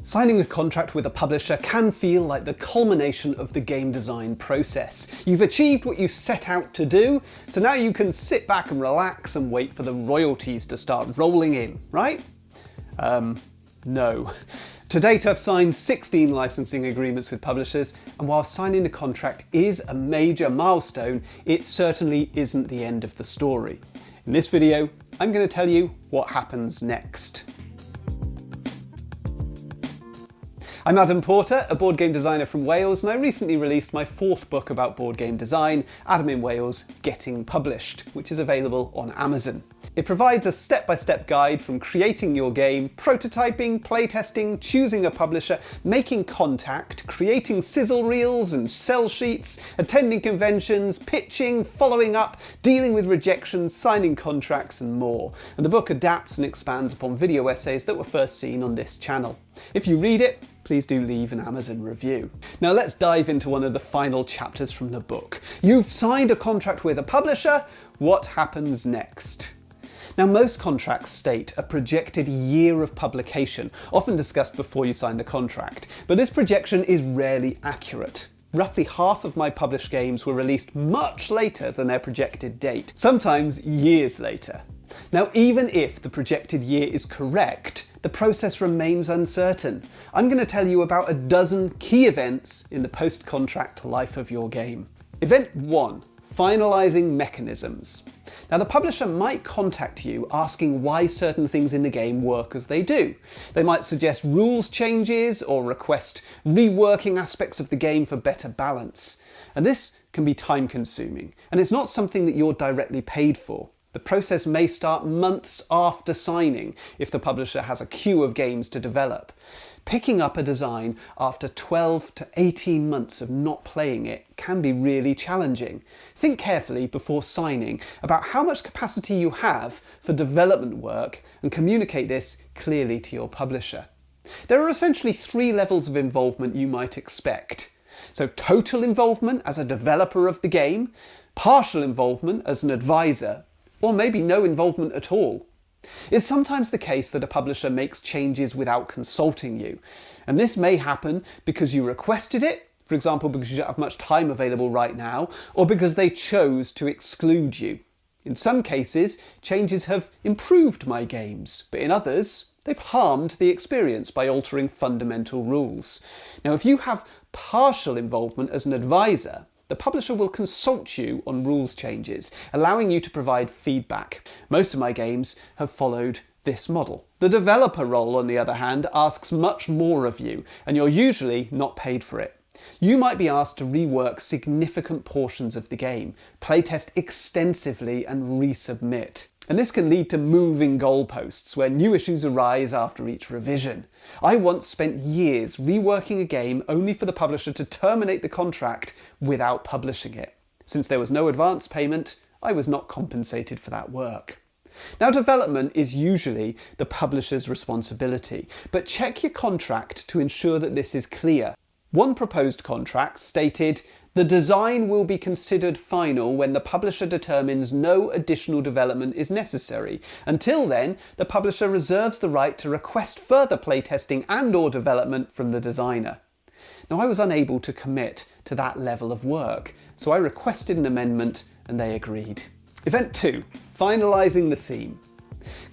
Signing a contract with a publisher can feel like the culmination of the game design process. You've achieved what you set out to do, so now you can sit back and relax and wait for the royalties to start rolling in, right? No. To date, I've signed 16 licensing agreements with publishers, and while signing a contract is a major milestone, it certainly isn't the end of the story. In this video, I'm going to tell you what happens next. I'm Adam Porter, a board game designer from Wales, and I recently released my 4th book about board game design, Adam in Wales, Getting Published, which is available on Amazon. It provides a step-by-step guide from creating your game, prototyping, playtesting, choosing a publisher, making contact, creating sizzle reels and sell sheets, attending conventions, pitching, following up, dealing with rejections, signing contracts and more. And the book adapts and expands upon video essays that were first seen on this channel. If you read it, please do leave an Amazon review. Now let's dive into one of the final chapters from the book. You've signed a contract with a publisher. What happens next? Now, most contracts state a projected year of publication, often discussed before you sign the contract, but this projection is rarely accurate. Roughly half of my published games were released much later than their projected date, sometimes years later. Now, even if the projected year is correct, the process remains uncertain. I'm going to tell you about a dozen key events in the post-contract life of your game. Event 1. Finalizing Mechanisms. Now, the publisher might contact you asking why certain things in the game work as they do. They might suggest rules changes or request reworking aspects of the game for better balance. And this can be time consuming, and it's not something that you're directly paid for. The process may start months after signing if the publisher has a queue of games to develop. Picking up a design after 12 to 18 months of not playing it can be really challenging. Think carefully before signing about how much capacity you have for development work and communicate this clearly to your publisher. There are essentially 3 levels of involvement you might expect. So total involvement as a developer of the game, partial involvement as an advisor, or maybe no involvement at all. It's sometimes the case that a publisher makes changes without consulting you, and this may happen because you requested it, for example because you don't have much time available right now, or because they chose to exclude you. In some cases, changes have improved my games, but in others, they've harmed the experience by altering fundamental rules. Now, if you have partial involvement as an advisor, the publisher will consult you on rules changes, allowing you to provide feedback. Most of my games have followed this model. The developer role, on the other hand, asks much more of you, and you're usually not paid for it. You might be asked to rework significant portions of the game, playtest extensively and resubmit. And this can lead to moving goalposts where new issues arise after each revision. I once spent years reworking a game only for the publisher to terminate the contract without publishing it. Since there was no advance payment, I was not compensated for that work. Now, development is usually the publisher's responsibility, but check your contract to ensure that this is clear. One proposed contract stated, "The design will be considered final when the publisher determines no additional development is necessary. Until then, the publisher reserves the right to request further playtesting and/or development from the designer." Now, I was unable to commit to that level of work, so I requested an amendment and they agreed. Event 2. Finalizing the theme.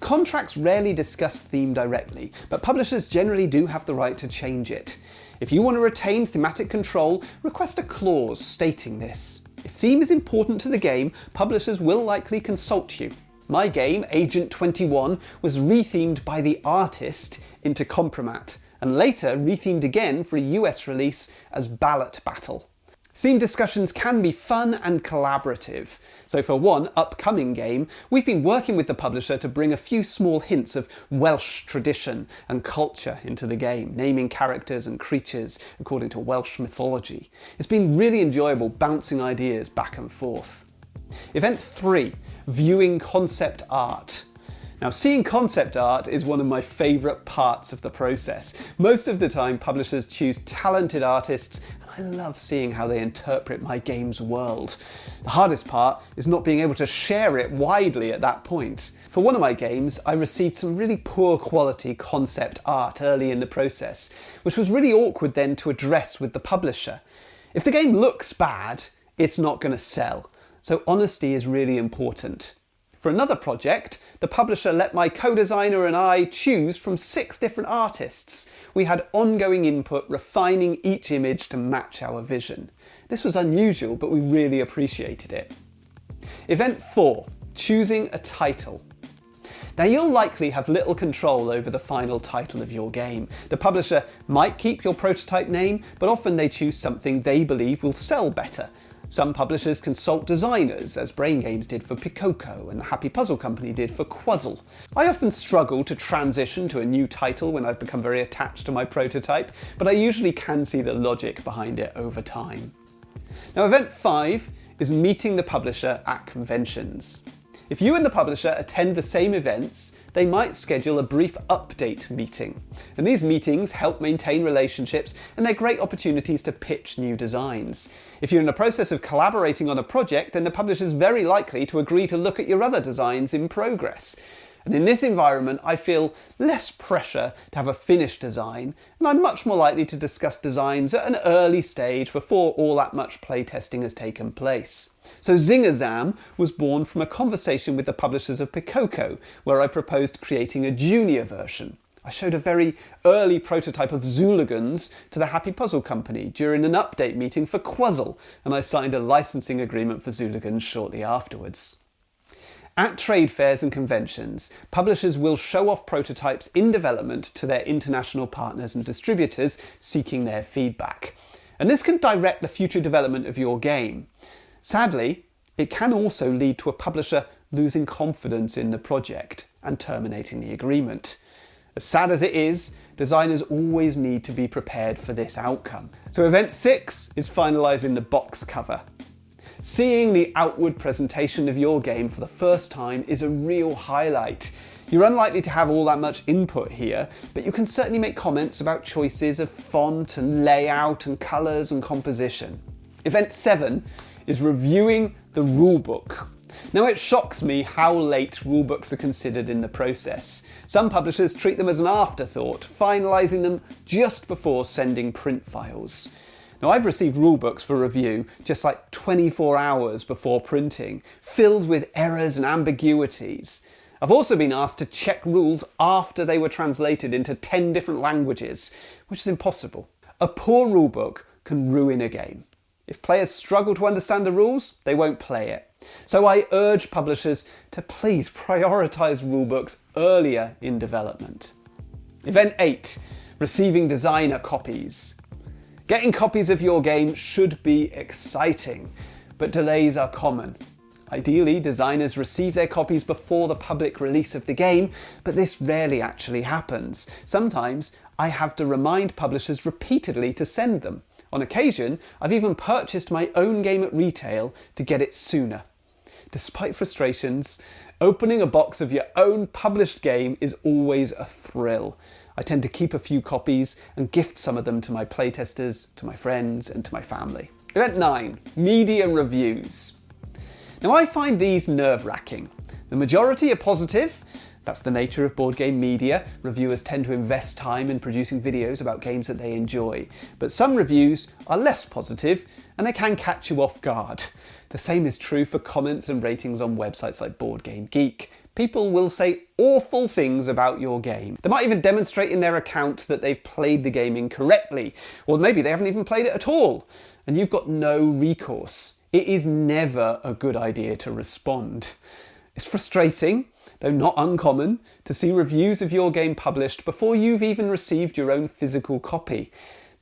Contracts rarely discuss theme directly, but publishers generally do have the right to change it. If you want to retain thematic control, request a clause stating this. If theme is important to the game, publishers will likely consult you. My game, Agent 21, was rethemed by the artist into Compromat, and later rethemed again for a US release as Ballot Battle. Theme discussions can be fun and collaborative. So for one upcoming game, we've been working with the publisher to bring a few small hints of Welsh tradition and culture into the game, naming characters and creatures according to Welsh mythology. It's been really enjoyable bouncing ideas back and forth. Event 3. Viewing concept art. Now, seeing concept art is one of my favourite parts of the process. Most of the time, publishers choose talented artists, and I love seeing how they interpret my game's world. The hardest part is not being able to share it widely at that point. For one of my games, I received some really poor quality concept art early in the process, which was really awkward then to address with the publisher. If the game looks bad, it's not going to sell, so honesty is really important. For another project, the publisher let my co-designer and I choose from 6 different artists. We had ongoing input refining each image to match our vision. This was unusual, but we really appreciated it. Event 4, choosing a title. Now you'll likely have little control over the final title of your game. The publisher might keep your prototype name, but often they choose something they believe will sell better. Some publishers consult designers, as Brain Games did for Pikoko and the Happy Puzzle Company did for Quazzle. I often struggle to transition to a new title when I've become very attached to my prototype, but I usually can see the logic behind it over time. Now, event 5 is meeting the publisher at conventions. If you and the publisher attend the same events, they might schedule a brief update meeting. And these meetings help maintain relationships, and they're great opportunities to pitch new designs. If you're in the process of collaborating on a project, then the publisher is very likely to agree to look at your other designs in progress. And in this environment, I feel less pressure to have a finished design, and I'm much more likely to discuss designs at an early stage before all that much playtesting has taken place. So Zingazam was born from a conversation with the publishers of Pikoko, where I proposed creating a junior version. I showed a very early prototype of Zooligans to the Happy Puzzle Company during an update meeting for Quazzle, and I signed a licensing agreement for Zooligans shortly afterwards. At trade fairs and conventions, publishers will show off prototypes in development to their international partners and distributors seeking their feedback. And this can direct the future development of your game. Sadly, it can also lead to a publisher losing confidence in the project and terminating the agreement. As sad as it is, designers always need to be prepared for this outcome. So event 6 is finalizing the box cover. Seeing the outward presentation of your game for the first time is a real highlight. You're unlikely to have all that much input here, but you can certainly make comments about choices of font and layout and colours and composition. Event 7 is reviewing the rulebook. Now it shocks me how late rulebooks are considered in the process. Some publishers treat them as an afterthought, finalising them just before sending print files. Now I've received rulebooks for review just like 24 hours before printing, filled with errors and ambiguities. I've also been asked to check rules after they were translated into 10 different languages, which is impossible. A poor rulebook can ruin a game. If players struggle to understand the rules, they won't play it. So I urge publishers to please prioritise rulebooks earlier in development. Event 8, receiving designer copies. Getting copies of your game should be exciting, but delays are common. Ideally, designers receive their copies before the public release of the game, but this rarely actually happens. Sometimes I have to remind publishers repeatedly to send them. On occasion, I've even purchased my own game at retail to get it sooner. Despite frustrations, opening a box of your own published game is always a thrill. I tend to keep a few copies and gift some of them to my playtesters, to my friends and to my family. Event 9, media reviews. Now I find these nerve-wracking. The majority are positive. That's the nature of board game media. Reviewers tend to invest time in producing videos about games that they enjoy. But some reviews are less positive and they can catch you off guard. The same is true for comments and ratings on websites like Board Game Geek. People will say awful things about your game. They might even demonstrate in their account that they've played the game incorrectly, or maybe they haven't even played it at all, and you've got no recourse. It is never a good idea to respond. It's frustrating, though not uncommon, to see reviews of your game published before you've even received your own physical copy.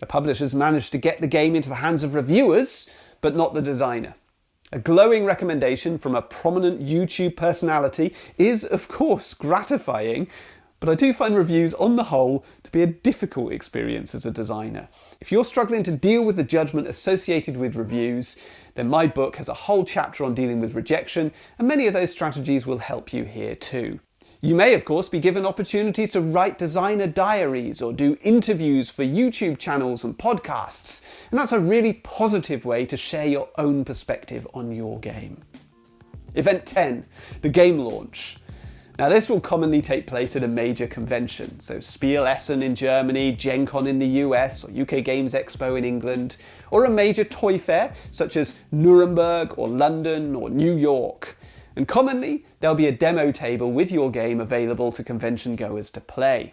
The publishers managed to get the game into the hands of reviewers, but not the designer. A glowing recommendation from a prominent YouTube personality is, of course, gratifying, but I do find reviews on the whole to be a difficult experience as a designer. If you're struggling to deal with the judgment associated with reviews, then my book has a whole chapter on dealing with rejection, and many of those strategies will help you here too. You may, of course, be given opportunities to write designer diaries or do interviews for YouTube channels and podcasts, and that's a really positive way to share your own perspective on your game. Event 10, the game launch. Now this will commonly take place at a major convention, so Spiel Essen in Germany, Gen Con in the US, or UK Games Expo in England, or a major toy fair such as Nuremberg or London or New York. And commonly, there'll be a demo table with your game available to convention goers to play.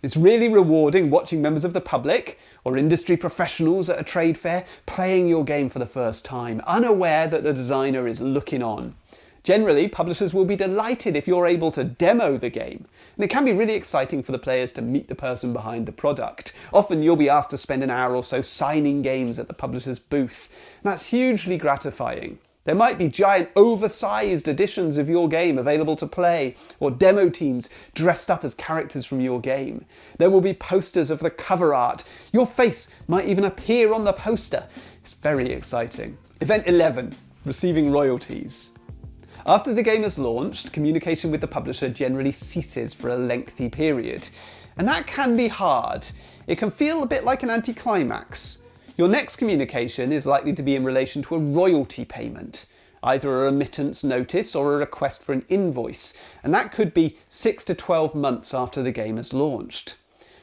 It's really rewarding watching members of the public or industry professionals at a trade fair playing your game for the first time, unaware that the designer is looking on. Generally, publishers will be delighted if you're able to demo the game, and it can be really exciting for the players to meet the person behind the product. Often you'll be asked to spend an hour or so signing games at the publisher's booth, and that's hugely gratifying. There might be giant oversized editions of your game available to play, or demo teams dressed up as characters from your game. There will be posters of the cover art. Your face might even appear on the poster. It's very exciting. Event 11, receiving royalties. After the game is launched, communication with the publisher generally ceases for a lengthy period, and that can be hard. It can feel a bit like an anticlimax. Your next communication is likely to be in relation to a royalty payment, either a remittance notice or a request for an invoice, and that could be 6 to 12 months after the game is launched.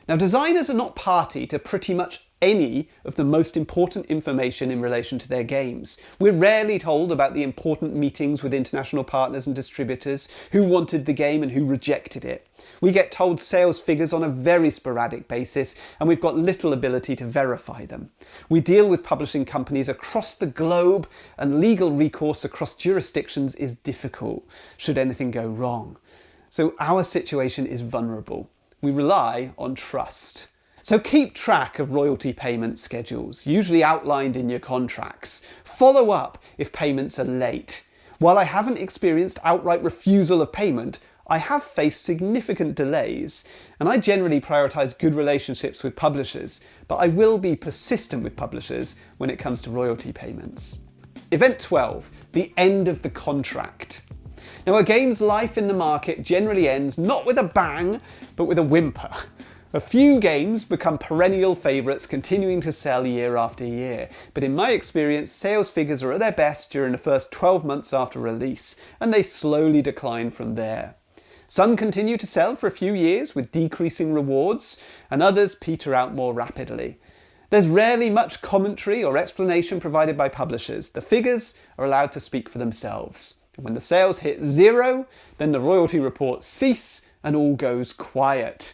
Now, designers are not party to pretty much any of the most important information in relation to their games. We're rarely told about the important meetings with international partners and distributors, who wanted the game and who rejected it. We get told sales figures on a very sporadic basis, and we've got little ability to verify them. We deal with publishing companies across the globe, and legal recourse across jurisdictions is difficult, should anything go wrong. So our situation is vulnerable. We rely on trust. So keep track of royalty payment schedules, usually outlined in your contracts. Follow up if payments are late. While I haven't experienced outright refusal of payment, I have faced significant delays, and I generally prioritise good relationships with publishers, but I will be persistent with publishers when it comes to royalty payments. Event 12, the end of the contract. Now, a game's life in the market generally ends not with a bang, but with a whimper. A few games become perennial favourites, continuing to sell year after year, but in my experience, sales figures are at their best during the first 12 months after release, and they slowly decline from there. Some continue to sell for a few years with decreasing rewards, and others peter out more rapidly. There's rarely much commentary or explanation provided by publishers. The figures are allowed to speak for themselves. When the sales hit zero, then the royalty reports cease and all goes quiet.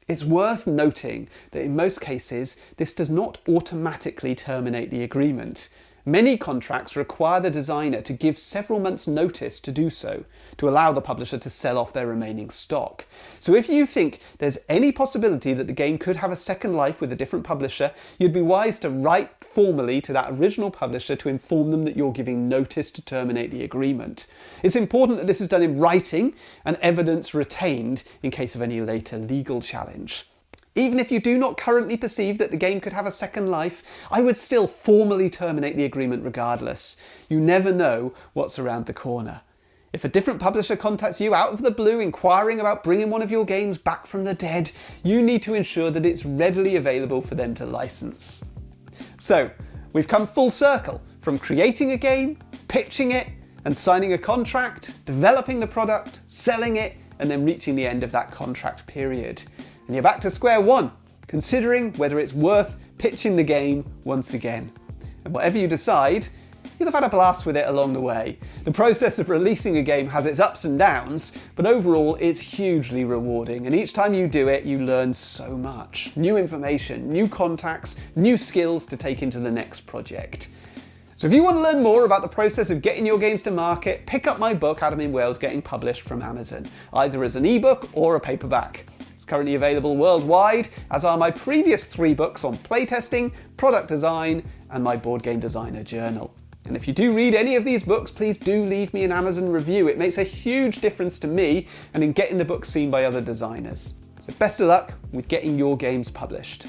It's worth noting that in most cases, this does not automatically terminate the agreement. Many contracts require the designer to give several months' notice to do so, to allow the publisher to sell off their remaining stock. So if you think there's any possibility that the game could have a second life with a different publisher, you'd be wise to write formally to that original publisher to inform them that you're giving notice to terminate the agreement. It's important that this is done in writing and evidence retained in case of any later legal challenge. Even if you do not currently perceive that the game could have a second life, I would still formally terminate the agreement regardless. You never know what's around the corner. If a different publisher contacts you out of the blue inquiring about bringing one of your games back from the dead, you need to ensure that it's readily available for them to license. So, we've come full circle from creating a game, pitching it, and signing a contract, developing the product, selling it, and then reaching the end of that contract period. And you're back to square one, considering whether it's worth pitching the game once again. And whatever you decide, you'll have had a blast with it along the way. The process of releasing a game has its ups and downs, but overall it's hugely rewarding, and each time you do it, you learn so much. New information, new contacts, new skills to take into the next project. So if you want to learn more about the process of getting your games to market, pick up my book, Adam in Wales, getting published from Amazon, either as an ebook or a paperback. It's currently available worldwide, as are my previous 3 books on playtesting, product design, and my board game designer journal. And if you do read any of these books, please do leave me an Amazon review. It makes a huge difference to me and in getting the book seen by other designers. So best of luck with getting your games published.